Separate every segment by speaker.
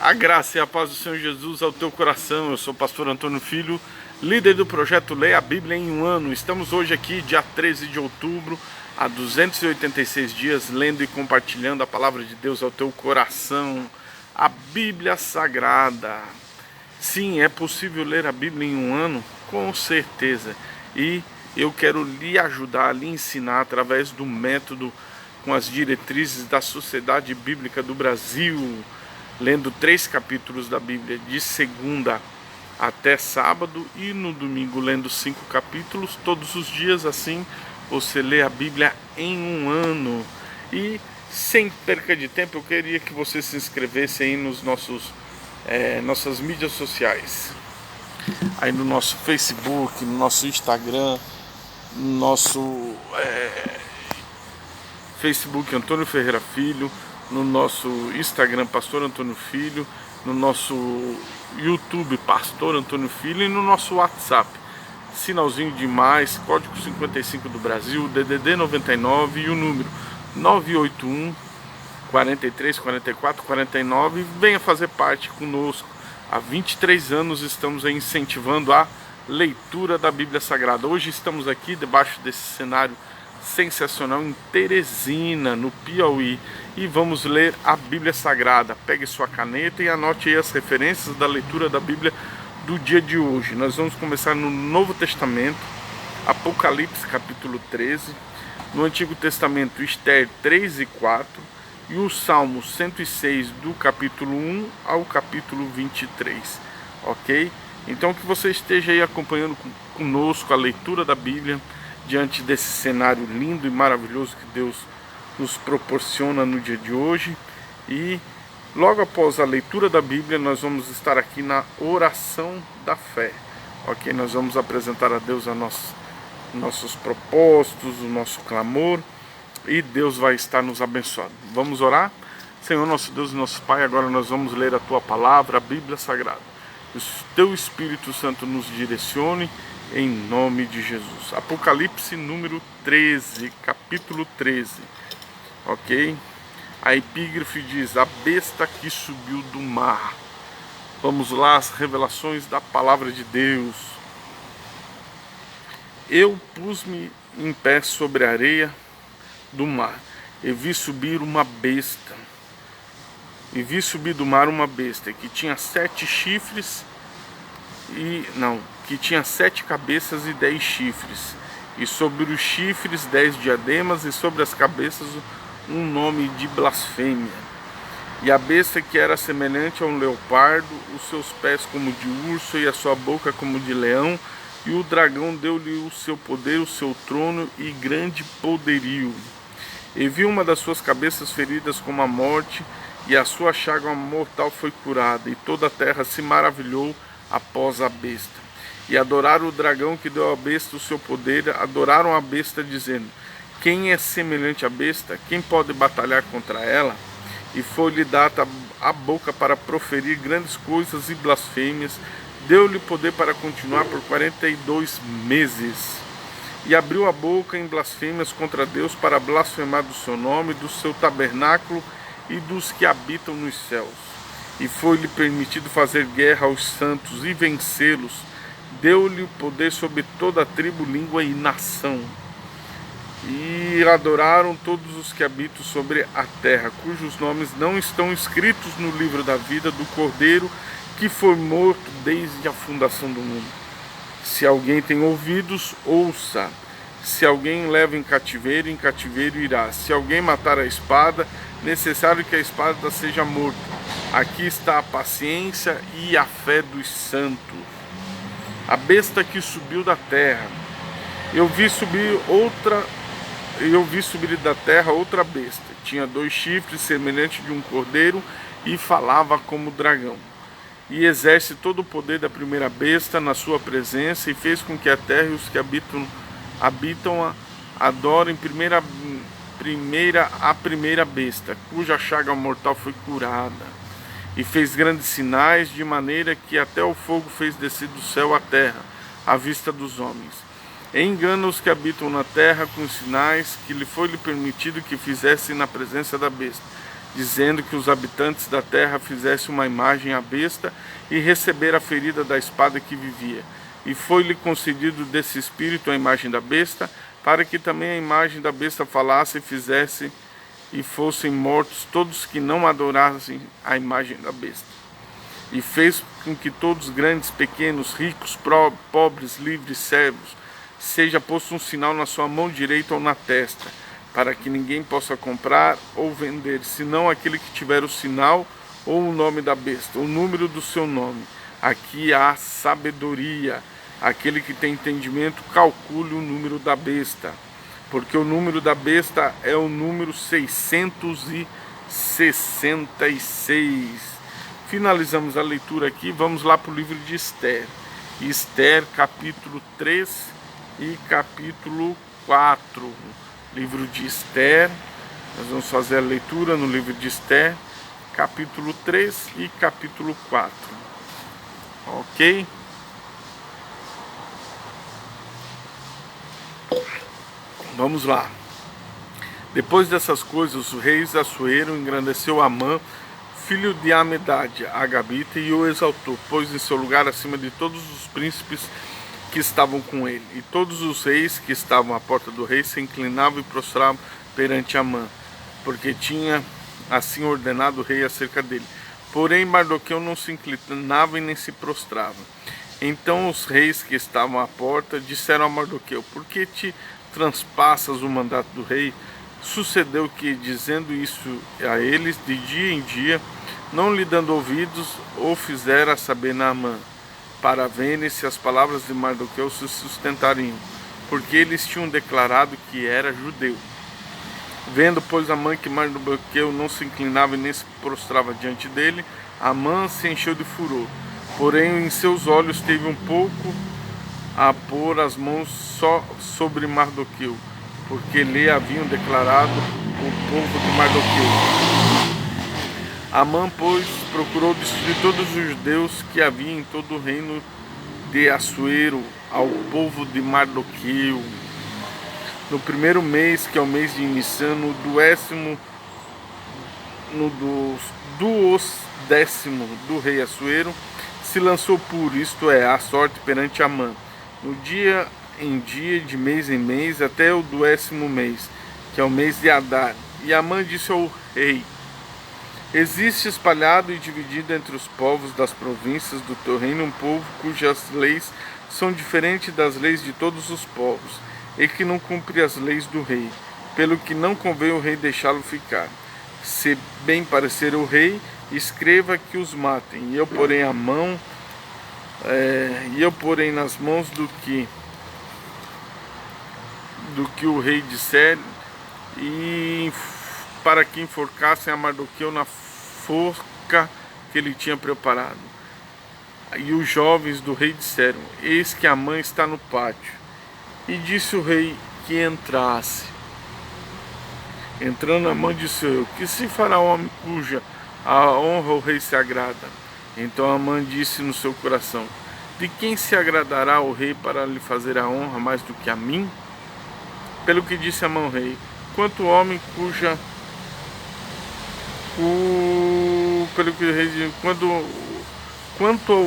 Speaker 1: A graça e a paz do Senhor Jesus ao teu coração. Eu sou o pastor Antônio Filho, líder do projeto Leia a Bíblia em um Ano. Estamos hoje aqui, dia 13 de outubro, há 286 dias, lendo e compartilhando a palavra de Deus ao teu coração, a Bíblia Sagrada. Sim, é possível ler a Bíblia em um ano? Com certeza. E eu quero lhe ajudar, lhe ensinar através do método com as diretrizes da Sociedade Bíblica do Brasil, lendo 3 capítulos da Bíblia de segunda até sábado e no domingo lendo 5 capítulos todos os dias. Assim você lê a Bíblia em um ano. E sem perca de tempo, eu queria que você se inscrevesse aí nos nossas mídias sociais, aí no nosso Facebook, no nosso Instagram, no nosso Facebook Antônio Ferreira Filho, no nosso Instagram Pastor Antônio Filho, no nosso YouTube Pastor Antônio Filho e no nosso WhatsApp, sinalzinho de mais, código 55 do Brasil, DDD 99 e o número 981 43 44 49. Venha fazer parte conosco. Há 23 anos estamos aí incentivando a leitura da Bíblia Sagrada. Hoje estamos aqui debaixo desse cenário sensacional em Teresina, no Piauí, e vamos ler a Bíblia Sagrada. Pegue sua caneta e anote aí as referências da leitura da Bíblia do dia de hoje. Nós vamos começar no Novo Testamento, Apocalipse capítulo 13, no Antigo Testamento Esther 3 e 4 e o Salmo 106 do capítulo 1 ao capítulo 23, ok? Então que você esteja aí acompanhando conosco a leitura da Bíblia diante desse cenário lindo e maravilhoso que Deus nos proporciona no dia de hoje. E logo após a leitura da Bíblia, nós vamos estar aqui na oração da fé, ok? Nós vamos apresentar a Deus nossos propósitos, o nosso clamor, e Deus vai estar nos abençoando. Vamos orar? Senhor nosso Deus e nosso Pai, agora nós vamos ler a Tua Palavra, a Bíblia Sagrada. Que o Teu Espírito Santo nos direcione, em nome de Jesus. Apocalipse número 13, capítulo 13, ok? A epígrafe diz: a besta que subiu do mar. Vamos lá, as revelações da palavra de Deus. Eu pus-me em pé sobre a areia do mar e vi subir uma besta. E vi subir do mar uma besta que tinha 7 chifres que tinha 7 cabeças e 10 chifres, e sobre os chifres 10 diademas, e sobre as cabeças um nome de blasfêmia. E a besta, que era semelhante a um leopardo, os seus pés como de urso e a sua boca como de leão, e o dragão deu-lhe o seu poder, o seu trono e grande poderio. E vi uma das suas cabeças feridas como a morte, e a sua chaga mortal foi curada, e toda a terra se maravilhou após a besta. E adoraram o dragão que deu à besta o seu poder, adoraram a besta, dizendo: quem é semelhante à besta? Quem pode batalhar contra ela? E foi-lhe dada a boca para proferir grandes coisas e blasfêmias, deu-lhe poder para continuar por 42 meses. E abriu a boca em blasfêmias contra Deus, para blasfemar do seu nome, do seu tabernáculo e dos que habitam nos céus. E foi-lhe permitido fazer guerra aos santos e vencê-los. Deu-lhe o poder sobre toda a tribo, língua e nação. E adoraram todos os que habitam sobre a terra, cujos nomes não estão escritos no livro da vida do Cordeiro, que foi morto desde a fundação do mundo. Se alguém tem ouvidos, ouça. Se alguém leva em cativeiro irá. Se alguém matar a espada, necessário que a espada seja morta. Aqui está a paciência e a fé dos santos. A besta que subiu da terra. Eu vi subir da terra outra besta. Tinha 2 chifres, semelhante de um cordeiro, e falava como dragão. E exerce todo o poder da primeira besta na sua presença, e fez com que a terra e os que habitam adorem a primeira besta, cuja chaga mortal foi curada. E fez grandes sinais, de maneira que até o fogo fez descer do céu à terra, à vista dos homens. E engana os que habitam na terra com os sinais que lhe foi permitido que fizessem na presença da besta, dizendo que os habitantes da terra fizessem uma imagem à besta e receber a ferida da espada que vivia. E foi-lhe concedido desse espírito a imagem da besta, para que também a imagem da besta falasse e fizesse e fossem mortos todos que não adorassem a imagem da besta. E fez com que todos, grandes, pequenos, ricos, pobres, livres, servos, seja posto um sinal na sua mão direita ou na testa, para que ninguém possa comprar ou vender, senão aquele que tiver o sinal ou o nome da besta, o número do seu nome. Aqui há sabedoria. Aquele que tem entendimento, calcule o número da besta, porque o número da besta é o número 666. Finalizamos a leitura aqui, vamos lá para o livro de Esther. Esther, capítulo 3 e capítulo 4. Livro de Esther, nós vamos fazer a leitura no livro de Esther, capítulo 3 e capítulo 4. Ok? Vamos lá. Depois dessas coisas, o rei Assuero engrandeceu Amã, filho de Amedade, a Gabita, e o exaltou, pôs em seu lugar acima de todos os príncipes que estavam com ele. E todos os reis que estavam à porta do rei se inclinavam e prostravam perante Amã, porque tinha assim ordenado o rei acerca dele. Porém, Mardoqueu não se inclinava e nem se prostrava. Então os reis que estavam à porta disseram a Mardoqueu: por que te transpassas o mandato do rei? Sucedeu que, dizendo isso a eles de dia em dia, não lhe dando ouvidos, o fizera saber Naamã, para verem se as palavras de Mardoqueu se sustentariam, porque eles tinham declarado que era judeu. Vendo, pois, Amã que Mardoqueu não se inclinava e nem se prostrava diante dele, Amã se encheu de furor. Porém, em seus olhos teve um pouco a pôr as mãos só sobre Mardoqueu, porque lhe haviam declarado o povo de Mardoqueu. Amã, pois, procurou destruir todos os judeus que havia em todo o reino de Assuero ao povo de Mardoqueu. No primeiro mês, que é o mês de Nissan, no décimo do rei Assuero, se lançou puro, isto é, a sorte perante Amã, no dia em dia, de mês em mês, até o 10º mês, que é o mês de Adar. E Amã disse ao rei: existe espalhado e dividido entre os povos das províncias do teu reino um povo cujas leis são diferentes das leis de todos os povos, e que não cumpre as leis do rei, pelo que não convém o rei deixá-lo ficar. Se bem parecer o rei, escreva que os matem, e eu porei nas mãos do que o rei disser, e para que enforcassem a Mardoqueu na forca que ele tinha preparado. E os jovens do rei disseram: eis que Amã está no pátio. E disse o rei que entrasse. Entrando, Amã disse: eu, que se fará homem cuja a honra o rei se agrada? Então Amã disse no seu coração: de quem se agradará o rei para lhe fazer a honra mais do que a mim? Pelo que disse Amã ao rei: quanto ao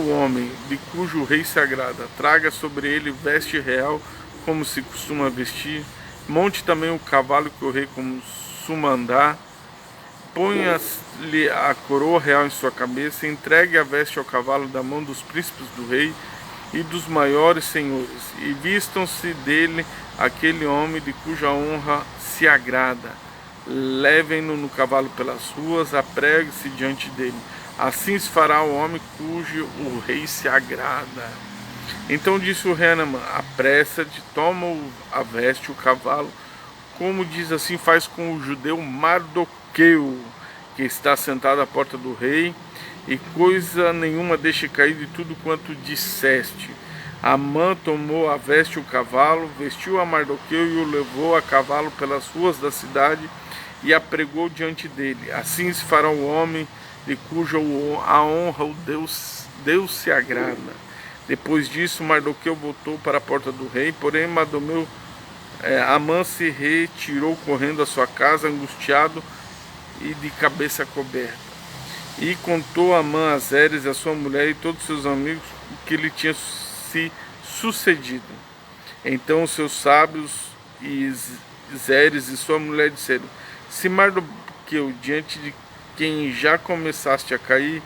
Speaker 1: homem de cujo rei se agrada, traga sobre ele veste real, como se costuma vestir, monte também o cavalo que o rei costuma andar, ponha-lhe a coroa real em sua cabeça, entregue a veste ao cavalo da mão dos príncipes do rei e dos maiores senhores, e vistam-se dele aquele homem de cuja honra se agrada. Levem-no no cavalo pelas ruas, apregue-se diante dele. Assim se fará o homem cujo o rei se agrada. Então disse o rei a Naamã: apressa-te, toma a veste, o cavalo, como diz, assim faz com o judeu Mardoqueu, que está sentado à porta do rei, e coisa nenhuma deixe cair de tudo quanto disseste. Amã tomou a veste e o cavalo, vestiu a Mardoqueu e o levou a cavalo pelas ruas da cidade e a pregou diante dele. Assim se fará o homem de cuja a honra o Deus se agrada. Depois disso, Mardoqueu voltou para a porta do rei, porém Amã se retirou correndo à sua casa, angustiado, e de cabeça coberta. E contou Amã a Zeres, a sua mulher e todos os seus amigos o que lhe tinha se sucedido. Então os seus sábios e Zeres e sua mulher disseram: se Mardoqueu, diante de quem já começaste a cair,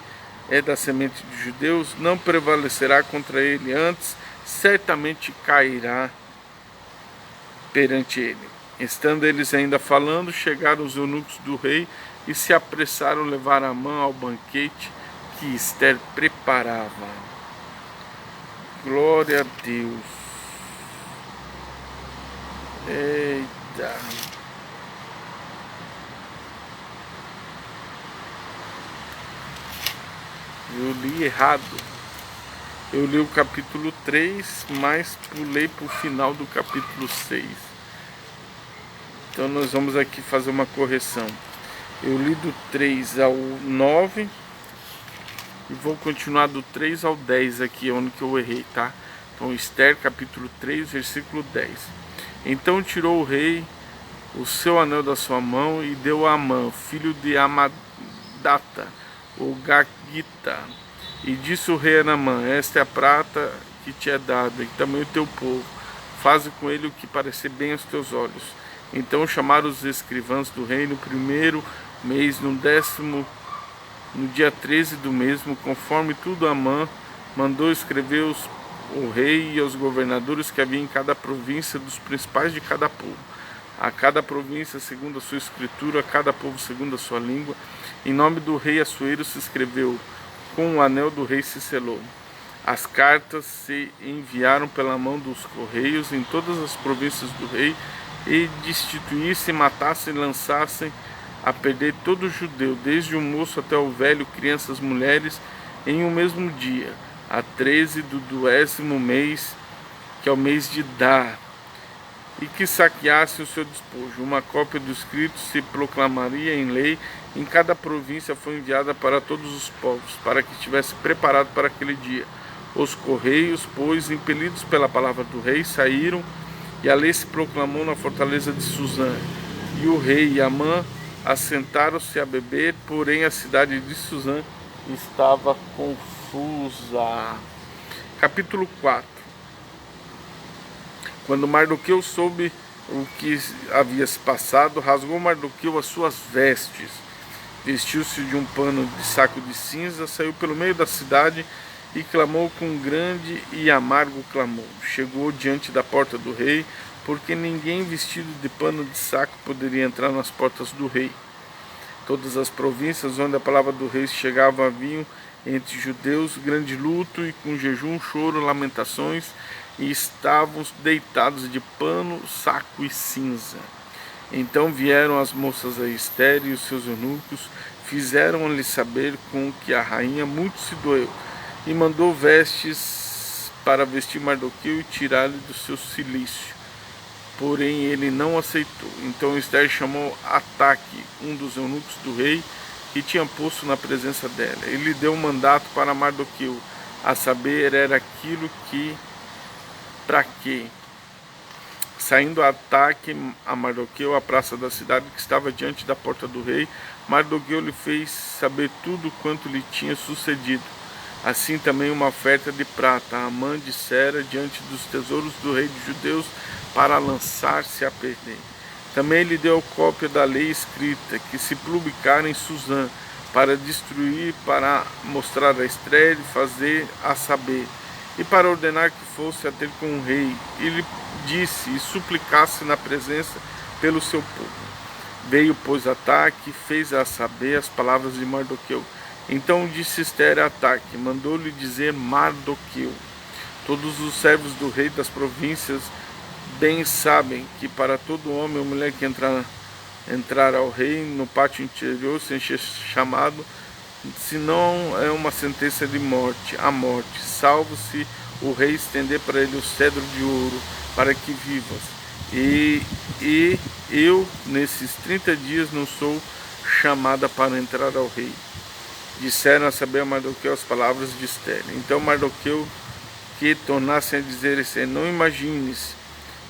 Speaker 1: é da semente de judeus, não prevalecerá contra ele, antes certamente cairá perante ele. Estando eles ainda falando, chegaram os eunucos do rei e se apressaram a levar Amã ao banquete que Ester preparava. Glória a Deus. Eita. Eu li errado. Eu li o capítulo 3, mas pulei para o final do capítulo 6. Então nós vamos aqui fazer uma correção. Eu li do 3 ao 9 e vou continuar do 3 ao 10 aqui, onde que eu errei, tá? Então Ester capítulo 3, versículo 10. Então tirou o rei o seu anel da sua mão e deu a Amã, filho de Amadata, o Gagita. E disse o rei a Naamã: esta é a prata que te é dada, e também o teu povo. Faze com ele o que parecer bem aos teus olhos. Então chamaram os escrivãs do rei no primeiro mês, no dia 13 do mesmo, conforme tudo Amã mandou escrever o rei e aos governadores que havia em cada província, dos principais de cada povo. A cada província segundo a sua escritura, a cada povo segundo a sua língua. Em nome do rei Assuero se escreveu, com o anel do rei se selou. As cartas se enviaram pela mão dos correios em todas as províncias do rei, e destituíssem, matassem e lançassem a perder todo judeu, desde o moço até o velho, crianças, mulheres, em um mesmo dia, a 13 do 12º mês, que é o mês de Dar, e que saqueassem o seu despojo. Uma cópia do escrito se proclamaria em lei, em cada província foi enviada para todos os povos, para que estivesse preparado para aquele dia. Os correios, pois, impelidos pela palavra do rei, saíram, e a lei se proclamou na fortaleza de Suzã. E o rei e Amã assentaram-se a beber, porém a cidade de Suzã estava confusa. Capítulo 4. Quando Mardoqueu soube o que havia se passado, rasgou Mardoqueu as suas vestes, vestiu-se de um pano de saco de cinza, saiu pelo meio da cidade e clamou com grande e amargo clamor. Chegou diante da porta do rei, porque ninguém vestido de pano de saco poderia entrar nas portas do rei. Todas as províncias onde a palavra do rei chegava haviam entre judeus grande luto, e com jejum, choro, lamentações, e estavam deitados de pano, saco e cinza. Então vieram as moças a Ester e os seus eunucos, fizeram-lhe saber com que a rainha muito se doeu, e mandou vestes para vestir Mardoqueu e tirar-lhe do seu cilício. Porém ele não aceitou. Então Ester chamou Ataque, um dos eunucos do rei, que tinha posto na presença dela. Ele deu um mandato para Mardoqueu, a saber, era aquilo que, para que, saindo a Ataque a Mardoqueu, à praça da cidade que estava diante da porta do rei, Mardoqueu lhe fez saber tudo quanto lhe tinha sucedido. Assim também uma oferta de prata a Amã dissera diante dos tesouros do rei dos judeus, para lançar-se a perder. Também lhe deu cópia da lei escrita, que se publicara em Suzã, para destruir, para mostrar a Ester e fazer a saber, e para ordenar que fosse a ter com o rei, e lhe disse e suplicasse na presença pelo seu povo. Veio, pois, Ataque e fez a saber as palavras de Mardoqueu. Então disse Ester a Ataque, mandou-lhe dizer Mardoqueu: todos os servos do rei das províncias bem sabem que para todo homem ou mulher que entrar ao rei no pátio interior sem ser chamado, se não é uma sentença de morte, a morte, salvo se o rei estender para ele o cedro de ouro, para que vivas. E eu, nesses 30 dias, não sou chamada para entrar ao rei. Disseram a saber a Mardoqueu as palavras de Ester. Então Mardoqueu, que tornassem a dizer assim: não imagines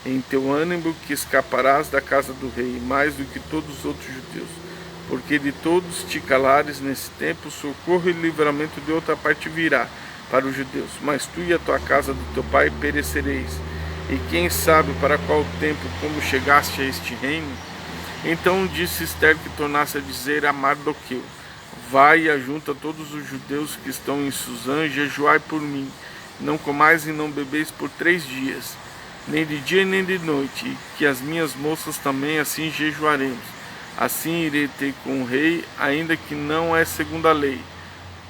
Speaker 1: em teu ânimo que escaparás da casa do rei, mais do que todos os outros judeus, porque de todos te calares nesse tempo, socorro e livramento de outra parte virá para os judeus. Mas tu e a tua casa do teu pai perecereis. E quem sabe para qual tempo, como chegaste a este reino? Então disse Ester, que tornasse a dizer a Mardoqueu: vai e ajunta todos os judeus que estão em Susã, jejuai por mim. Não comais e não bebeis por 3 dias, nem de dia nem de noite, e que as minhas moças também assim jejuaremos. Assim irei ter com o rei, ainda que não é segundo a lei.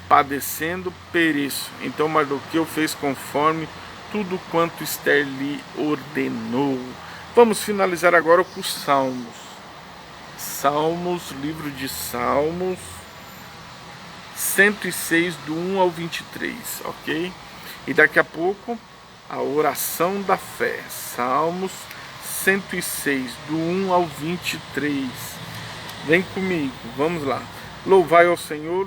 Speaker 1: Padecendo, pereço. Então Mardoqueu fez conforme tudo quanto Ester lhe ordenou. Vamos finalizar agora com os Salmos. Salmos, livro de Salmos, 106, do 1 ao 23, ok? E daqui a pouco, a oração da fé. Salmos 106, do 1 ao 23. Vem comigo, vamos lá. Louvai ao Senhor,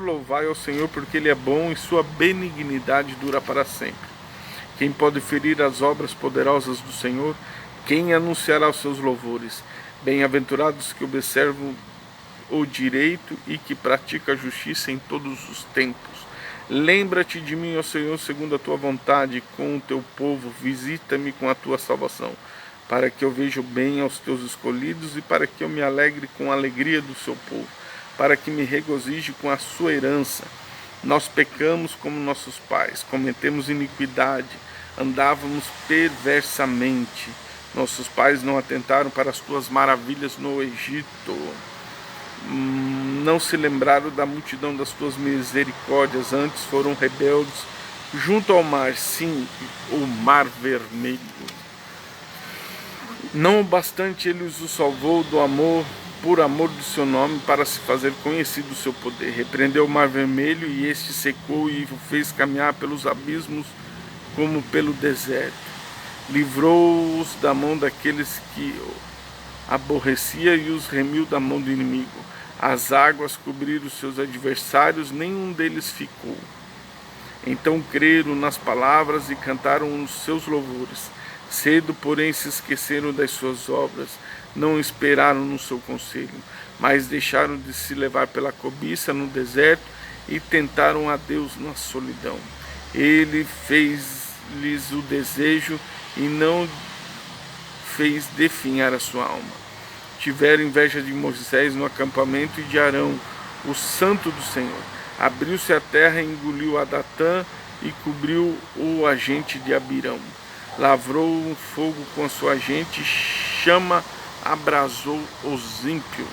Speaker 1: porque Ele é bom e sua benignidade dura para sempre. Quem pode ferir as obras poderosas do Senhor? Quem anunciará os seus louvores? Bem-aventurados que observam o direito e que praticam a justiça em todos os tempos. Lembra-te de mim, ó Senhor, segundo a tua vontade, com o teu povo, visita-me com a tua salvação, para que eu veja o bem aos teus escolhidos e para que eu me alegre com a alegria do seu povo, para que me regozije com a sua herança. Nós pecamos como nossos pais, cometemos iniquidade, andávamos perversamente. Nossos pais não atentaram para as tuas maravilhas no Egito. Não se lembraram da multidão das tuas misericórdias, antes foram rebeldes junto ao mar, sim, o mar vermelho. Não bastante ele os salvou do amor, por amor do seu nome, para se fazer conhecido o seu poder. Repreendeu o mar vermelho e este secou e o fez caminhar pelos abismos como pelo deserto. Livrou-os da mão daqueles que aborrecia e os remiu da mão do inimigo. As águas cobriram os seus adversários, nenhum deles ficou. Então creram nas palavras e cantaram os seus louvores. Cedo, porém, se esqueceram das suas obras, não esperaram no seu conselho, mas deixaram de se levar pela cobiça no deserto e tentaram a Deus na solidão. Ele fez-lhes o desejo e não fez definhar a sua alma. Tiveram inveja de Moisés no acampamento e de Arão, o santo do Senhor. Abriu-se a terra e engoliu a Datã e cobriu o agente de Abirão. Lavrou um fogo com a sua gente, chama abrasou os ímpios.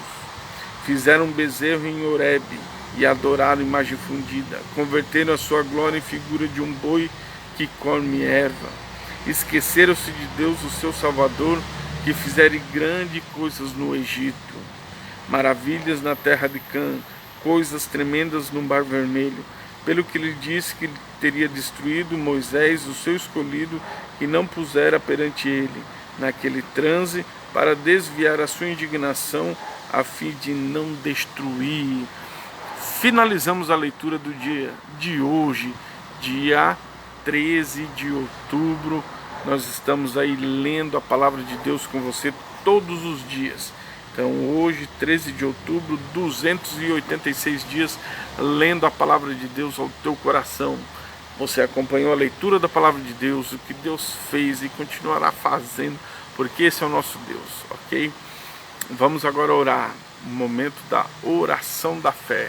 Speaker 1: Fizeram um bezerro em Horebe e adoraram imagem fundida. Converteram a sua glória em figura de um boi que come erva. Esqueceram-se de Deus, o seu Salvador, que fizeram grandes coisas no Egito, maravilhas na terra de Cã, coisas tremendas no Mar Vermelho, pelo que lhe disse que teria destruído Moisés, o seu escolhido, que não pusera perante ele, naquele transe, para desviar a sua indignação, a fim de não destruir. Finalizamos a leitura do dia de hoje, dia 13 de outubro. Nós estamos aí lendo a palavra de Deus com você todos os dias. Então hoje, 13 de outubro, 286 dias lendo a palavra de Deus ao teu coração. Você acompanhou a leitura da palavra de Deus, o que Deus fez e continuará fazendo, porque esse é o nosso Deus, ok? Vamos agora orar, o momento da oração da fé.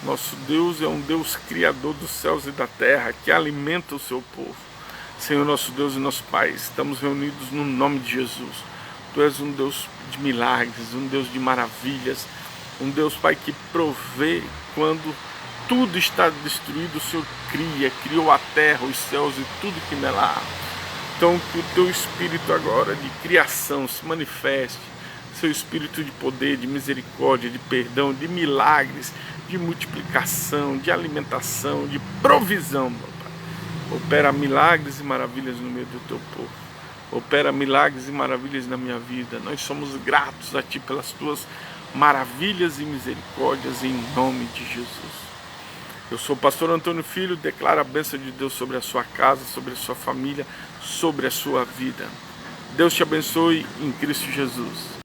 Speaker 1: Nosso Deus é um Deus criador dos céus e da terra, que alimenta o seu povo. Senhor, nosso Deus e nosso Pai, estamos reunidos no nome de Jesus. Tu és um Deus de milagres, um Deus de maravilhas, um Deus, Pai, que provê quando tudo está destruído. O Senhor criou a terra, os céus e tudo que nela há. Então que o teu espírito agora de criação se manifeste, seu espírito de poder, de misericórdia, de perdão, de milagres, de multiplicação, de alimentação, de provisão, meu Pai. Opera milagres e maravilhas no meio do teu povo. Opera milagres e maravilhas na minha vida. Nós somos gratos a Ti pelas Tuas maravilhas e misericórdias, em nome de Jesus. Eu sou o pastor Antônio Filho, declaro a bênção de Deus sobre a sua casa, sobre a sua família, sobre a sua vida. Deus te abençoe em Cristo Jesus.